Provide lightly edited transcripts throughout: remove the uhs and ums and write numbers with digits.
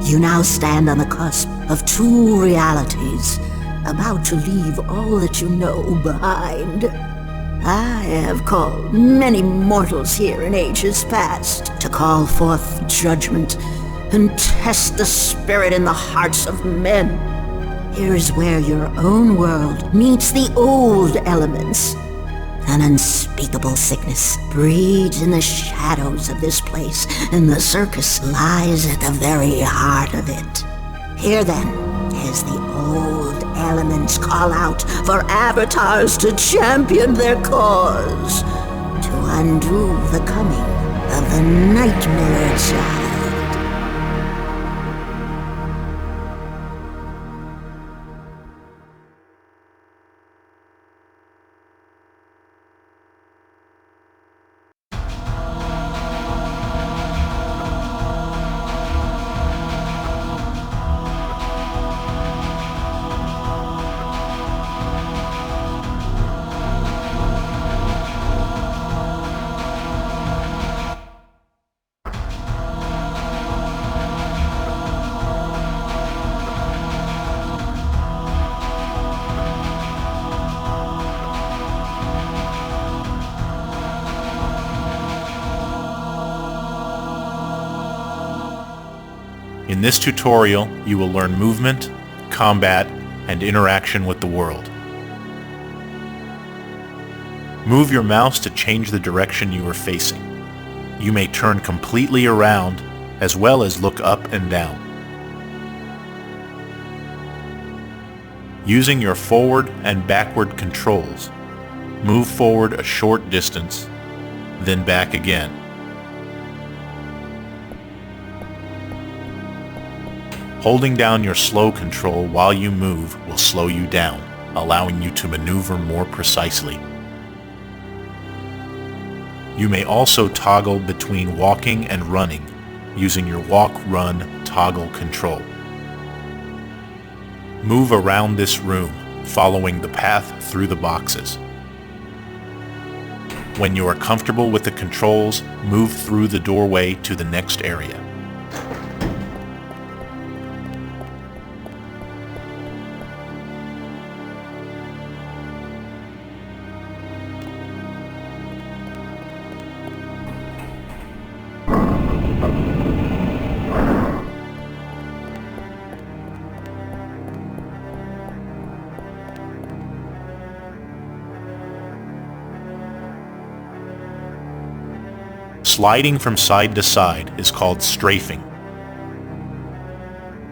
You now stand on the cusp of two realities, about to leave all that you know behind. I have called many mortals here in ages past to call forth judgment and test the spirit in the hearts of men. Here is where your own world meets the old elements. An unspeakable sickness breeds in the shadows of this place, and the circus lies at the very heart of it. Here then, as the old elements call out for avatars to champion their cause, to undo the coming of the Nightmare Child. In this tutorial, you will learn movement, combat, and interaction with the world. Move your mouse to change the direction you are facing. You may turn completely around, as well as look up and down. Using your forward and backward controls, move forward a short distance, then back again. Holding down your slow control while you move will slow you down, allowing you to maneuver more precisely. You may also toggle between walking and running using your walk-run toggle control. Move around this room, following the path through the boxes. When you are comfortable with the controls, move through the doorway to the next area. Sliding from side to side is called strafing.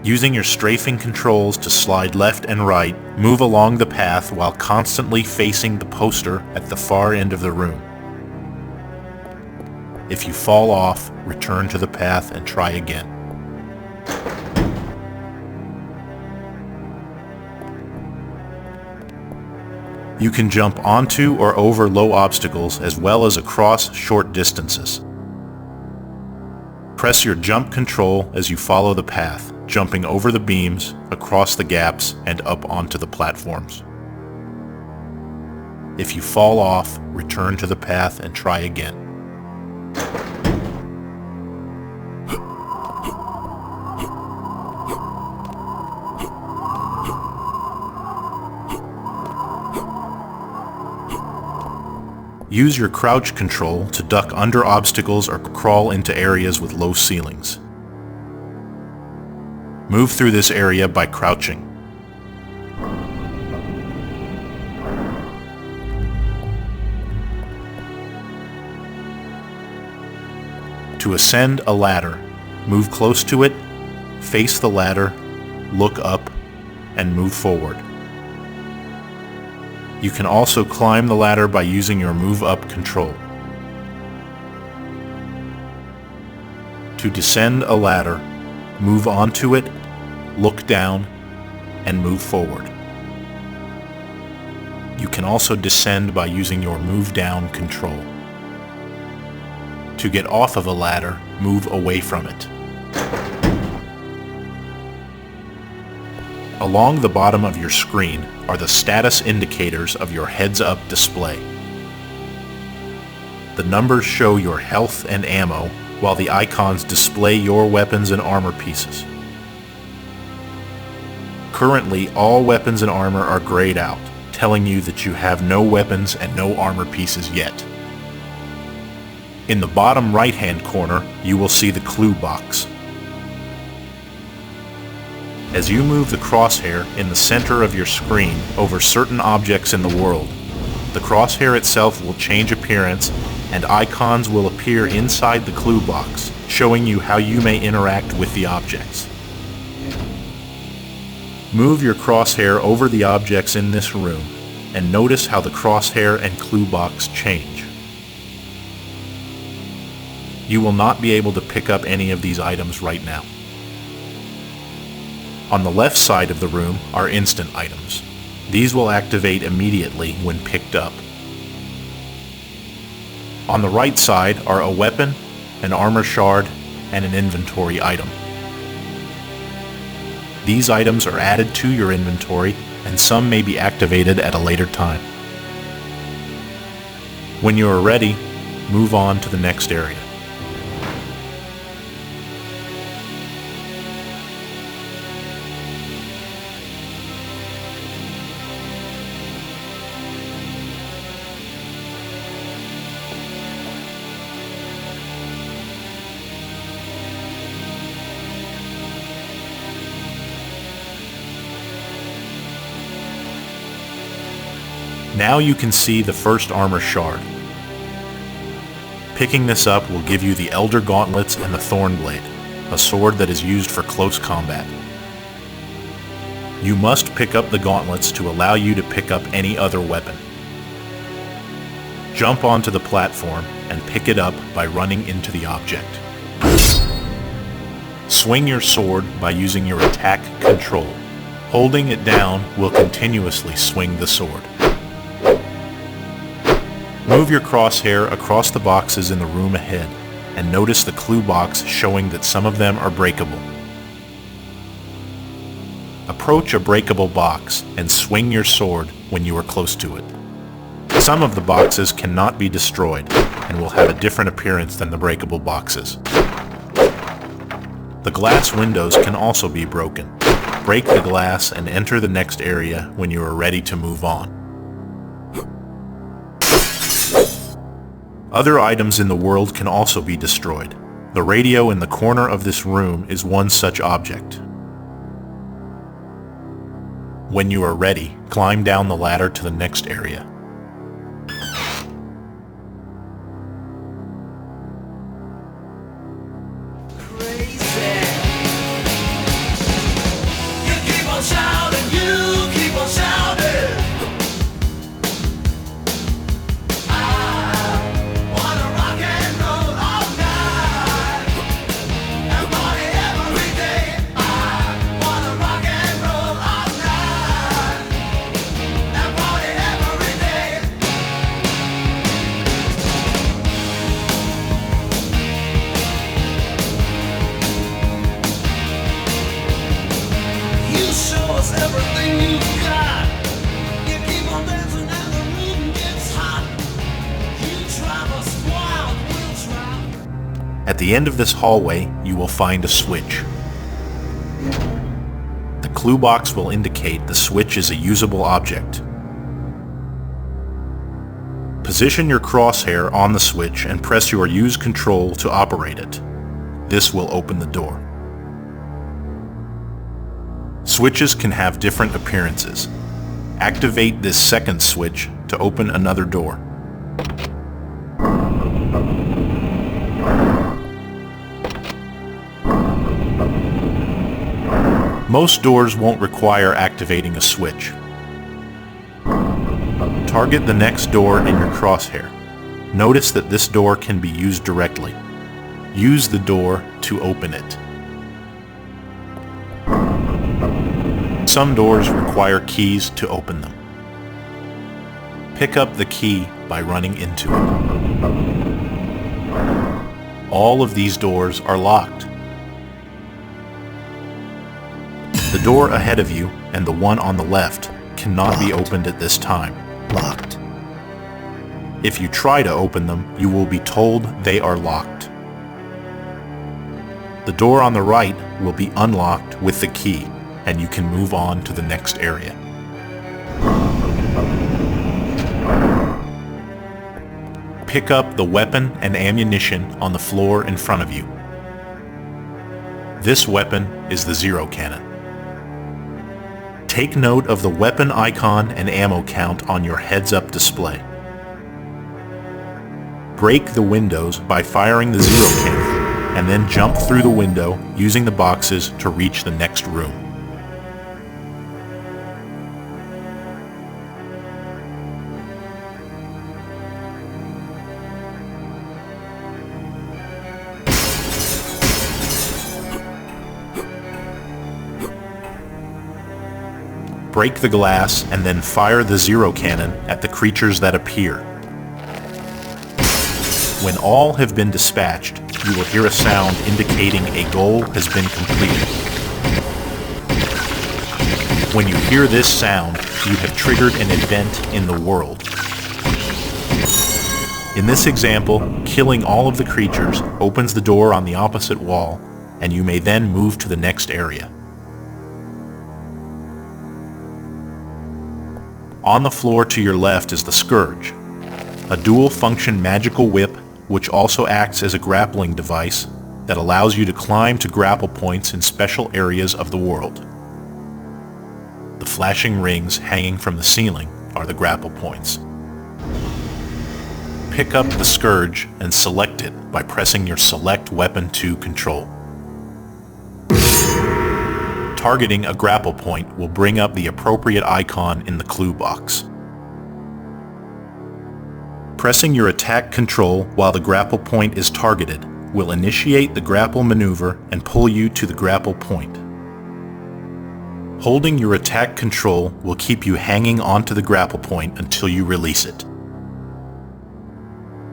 Using your strafing controls to slide left and right, move along the path while constantly facing the poster at the far end of the room. If you fall off, return to the path and try again. You can jump onto or over low obstacles as well as across short distances. Press your jump control as you follow the path, jumping over the beams, across the gaps, and up onto the platforms. If you fall off, return to the path and try again. Use your crouch control to duck under obstacles or crawl into areas with low ceilings. Move through this area by crouching. To ascend a ladder, move close to it, face the ladder, look up, and move forward. You can also climb the ladder by using your Move Up control. To descend a ladder, move onto it, look down, and move forward. You can also descend by using your Move Down control. To get off of a ladder, move away from it. Along the bottom of your screen are the status indicators of your heads-up display. The numbers show your health and ammo, while the icons display your weapons and armor pieces. Currently, all weapons and armor are grayed out, telling you that you have no weapons and no armor pieces yet. In the bottom right-hand corner, you will see the clue box. As you move the crosshair in the center of your screen over certain objects in the world, the crosshair itself will change appearance and icons will appear inside the clue box, showing you how you may interact with the objects. Move your crosshair over the objects in this room and notice how the crosshair and clue box change. You will not be able to pick up any of these items right now. On the left side of the room are instant items. These will activate immediately when picked up. On the right side are a weapon, an armor shard, and an inventory item. These items are added to your inventory, and some may be activated at a later time. When you are ready, move on to the next area. Now you can see the first armor shard. Picking this up will give you the Elder Gauntlets and the Thorn Blade, a sword that is used for close combat. You must pick up the gauntlets to allow you to pick up any other weapon. Jump onto the platform and pick it up by running into the object. Swing your sword by using your attack control. Holding it down will continuously swing the sword. Move your crosshair across the boxes in the room ahead and notice the clue box showing that some of them are breakable. Approach a breakable box and swing your sword when you are close to it. Some of the boxes cannot be destroyed and will have a different appearance than the breakable boxes. The glass windows can also be broken. Break the glass and enter the next area when you are ready to move on. Other items in the world can also be destroyed. The radio in the corner of this room is one such object. When you are ready, climb down the ladder to the next area. At the end of this hallway, you will find a switch. The clue box will indicate the switch is a usable object. Position your crosshair on the switch and press your use control to operate it. This will open the door. Switches can have different appearances. Activate this second switch to open another door. Most doors won't require activating a switch. Target the next door in your crosshair. Notice that this door can be used directly. Use the door to open it. Some doors require keys to open them. Pick up the key by running into it. All of these doors are locked. The door ahead of you and the one on the left cannot be opened at this time. Locked. If you try to open them, you will be told they are locked. The door on the right will be unlocked with the key. and you can move on to the next area. Pick up the weapon and ammunition on the floor in front of you. This weapon is the Zero Cannon. Take note of the weapon icon and ammo count on your heads-up display. Break the windows by firing the Zero Cannon, and then jump through the window using the boxes to reach the next room. Break the glass and then fire the Zero Cannon at the creatures that appear. When all have been dispatched, you will hear a sound indicating a goal has been completed. When you hear this sound, you have triggered an event in the world. In this example, killing all of the creatures opens the door on the opposite wall, and you may then move to the next area. On the floor to your left is the Scourge, a dual-function magical whip which also acts as a grappling device that allows you to climb to grapple points in special areas of the world. The flashing rings hanging from the ceiling are the grapple points. Pick up the Scourge and select it by pressing your Select Weapon 2 control. Targeting a grapple point will bring up the appropriate icon in the clue box. Pressing your attack control while the grapple point is targeted will initiate the grapple maneuver and pull you to the grapple point. Holding your attack control will keep you hanging onto the grapple point until you release it.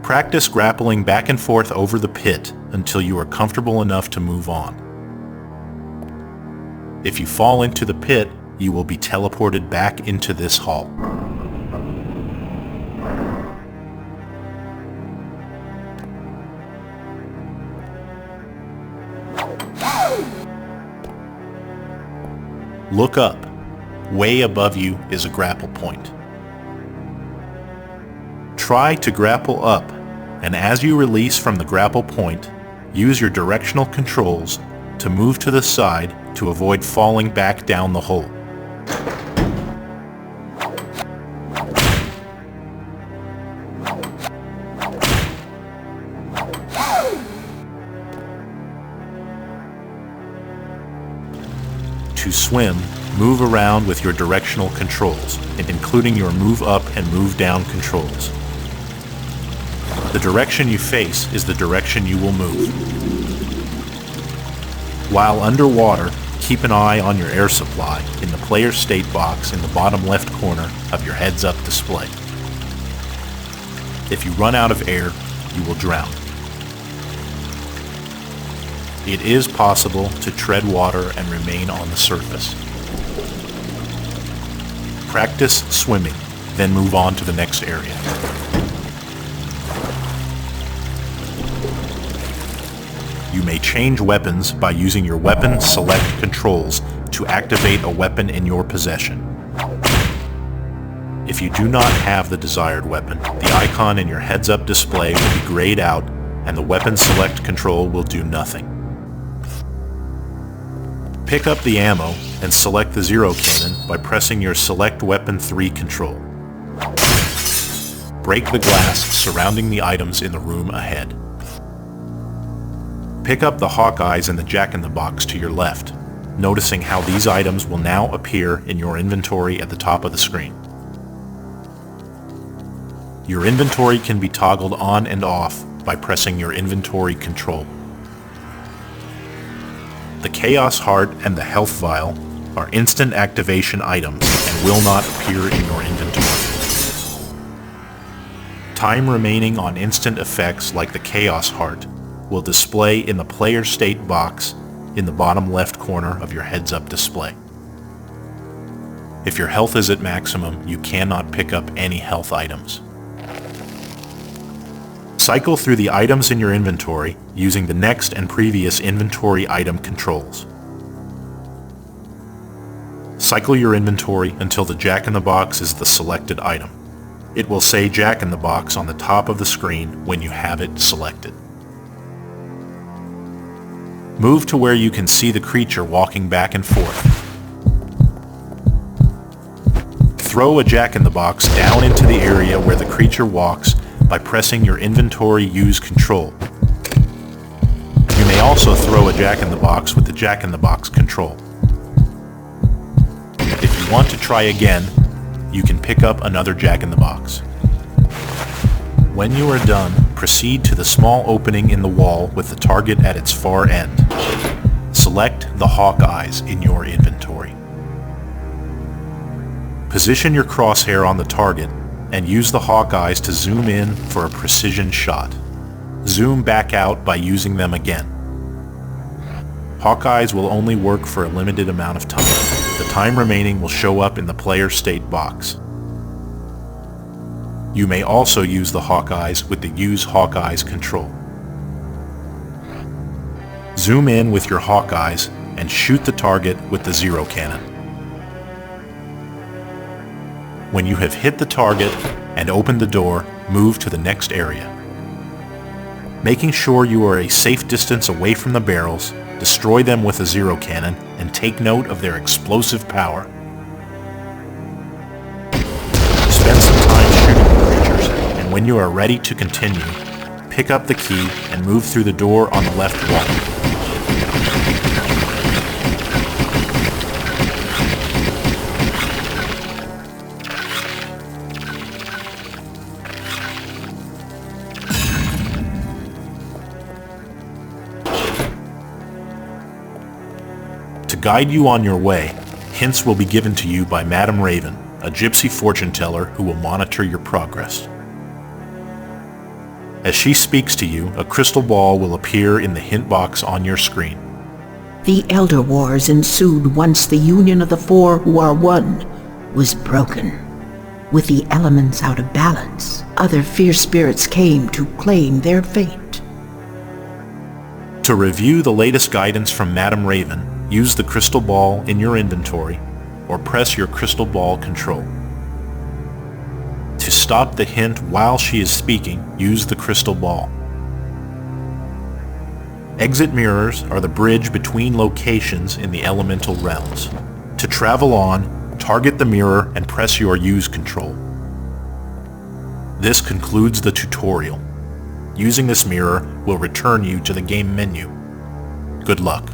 Practice grappling back and forth over the pit until you are comfortable enough to move on. If you fall into the pit, you will be teleported back into this hall. Look up. Way above you is a grapple point. Try to grapple up, and as you release from the grapple point, use your directional controls to move to the side to avoid falling back down the hole. To swim, move around with your directional controls, including your move up and move down controls. The direction you face is the direction you will move. While underwater, keep an eye on your air supply in the player state box in the bottom left corner of your heads-up display. If you run out of air, you will drown. It is possible to tread water and remain on the surface. Practice swimming, then move on to the next area. You may change weapons by using your weapon select controls to activate a weapon in your possession. If you do not have the desired weapon, the icon in your heads-up display will be grayed out and the weapon select control will do nothing. Pick up the ammo and select the Zero Cannon by pressing your Select Weapon 3 control. Break the glass surrounding the items in the room ahead. Pick up the Hawkeyes and the Jack-in-the-Box to your left, noticing how these items will now appear in your inventory at the top of the screen. Your inventory can be toggled on and off by pressing your inventory control. The Chaos Heart and the Health Vial are instant activation items and will not appear in your inventory. Time remaining on instant effects like the Chaos Heart will display in the player state box in the bottom left corner of your heads-up display. If your health is at maximum, you cannot pick up any health items. Cycle through the items in your inventory using the next and previous inventory item controls. Cycle your inventory until the Jack-in-the-Box is the selected item. It will say Jack-in-the-Box on the top of the screen when you have it selected. Move to where you can see the creature walking back and forth. Throw a Jack-in-the-Box down into the area where the creature walks by pressing your inventory use control. You may also throw a Jack-in-the-Box with the Jack-in-the-Box control. If you want to try again, you can pick up another Jack-in-the-Box. When you are done, proceed to the small opening in the wall with the target at its far end. Select the hawk eyes in your inventory. Position your crosshair on the target and use the hawk eyes to zoom in for a precision shot. Zoom back out by using them again. Hawk eyes will only work for a limited amount of time. The time remaining will show up in the player state box. You may also use the Hawkeyes with the Use Hawkeyes control. Zoom in with your Hawkeyes and shoot the target with the zero cannon. When you have hit the target and opened the door, move to the next area. Making sure you are a safe distance away from the barrels, destroy them with a zero cannon and take note of their explosive power. Spend some time shooting the creatures, and when you are ready to continue, pick up the key and move through the door on the left wall. To guide you on your way, hints will be given to you by Madame Raven, a gypsy fortune teller who will monitor your progress. As she speaks to you, a crystal ball will appear in the hint box on your screen. The Elder Wars ensued once the union of the four who are one was broken. With the elements out of balance, other fierce spirits came to claim their fate. To review the latest guidance from Madame Raven, use the crystal ball in your inventory or press your crystal ball control. To stop the hint while she is speaking, use the crystal ball. Exit mirrors are the bridge between locations in the elemental realms. To travel on, target the mirror and press your use control. This concludes the tutorial. Using this mirror will return you to the game menu. Good luck.